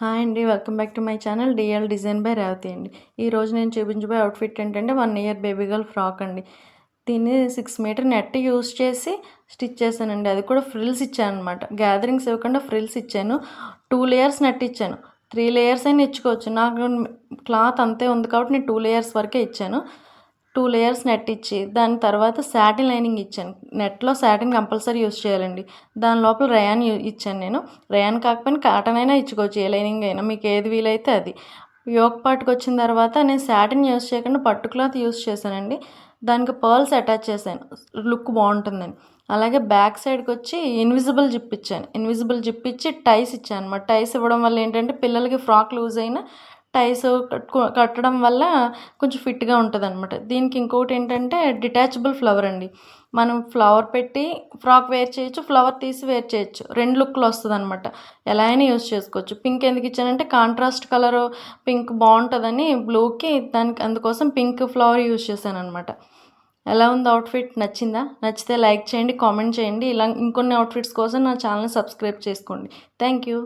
Hi అండి. Welcome back to my channel DL design by Revathi అండి. ఈరోజు నేను చూపించబోయే అవుట్ఫిట్ ఏంటంటే 1 ఇయర్ బేబీ గర్ల్ ఫ్రాక్ అండి. దీన్ని 6 మీటర్ నెట్ యూస్ చేసి స్టిచ్ చేశానండి. అది కూడా ఫ్రిల్స్ ఇచ్చాను అనమాట. గ్యాదరింగ్స్ ఇవ్వకుండా ఫ్రిల్స్ ఇచ్చాను. 2 లేయర్స్ నెట్ ఇచ్చాను. 3 లేయర్స్ అయినా ఇచ్చుకోవచ్చు. నాకు క్లాత్ అంతే ఉంది కాబట్టి నేను 2 లేయర్స్ వరకే ఇచ్చాను. 2 లేయర్స్ నెట్ ఇచ్చి దాని తర్వాత సాటిన్ లైనింగ్ ఇచ్చాను. నెట్లో సాటిన్ కంపల్సరీ యూస్ చేయాలండి. దాని లోపల రయాన్ ఇచ్చాను నేను. రయాన్ కాకపోయినా కాటన్ అయినా ఇచ్చుకోవచ్చు, ఏ లైనింగ్ అయినా మీకు ఏది వీలైతే అది. యోక్ పార్ట్కి వచ్చిన తర్వాత నేను సాటిన్ యూస్ చేయకుండా పట్టు క్లాత్ యూస్ చేశానండి. దానికి పర్ల్స్ అటాచ్ చేశాను, లుక్ బాగుంటుందని. అలాగే బ్యాక్ సైడ్కి వచ్చి ఇన్విజిబుల్ జిప్ ఇచ్చాను. ఇన్విజిబుల్ జిప్ ఇచ్చి టైస్ ఇచ్చాను అనమాట. టైస్ ఇవ్వడం వల్ల ఏంటంటే పిల్లలకి ఫ్రాక్ లూజ్ అయినా టైస్ కట్టడం వల్ల కొంచెం ఫిట్గా ఉంటుంది అనమాట. దీనికి ఇంకొకటి ఏంటంటే డిటాచబుల్ ఫ్లవర్ అండి. మనం ఫ్లవర్ పెట్టి ఫ్రాక్ వేర్ చేయొచ్చు, ఫ్లవర్ తీసి వేర్ చేయొచ్చు. 2 లుక్లు వస్తుంది అనమాట. ఎలా అయినా యూస్ చేసుకోవచ్చు. పింక్ ఎందుకు ఇచ్చానంటే కాంట్రాస్ట్ కలరు పింక్ బాగుంటుందని బ్లూకి, దానికి అందుకోసం పింక్ ఫ్లవర్ యూస్ చేశాను అనమాట. ఎలా ఉంది అవుట్ఫిట్? నచ్చిందా? నచ్చితే లైక్ చేయండి, కామెంట్ చేయండి. ఇలా ఇంకొన్ని అవుట్ఫిట్స్ కోసం నా ఛానల్ని సబ్స్క్రైబ్ చేసుకోండి. Thank you.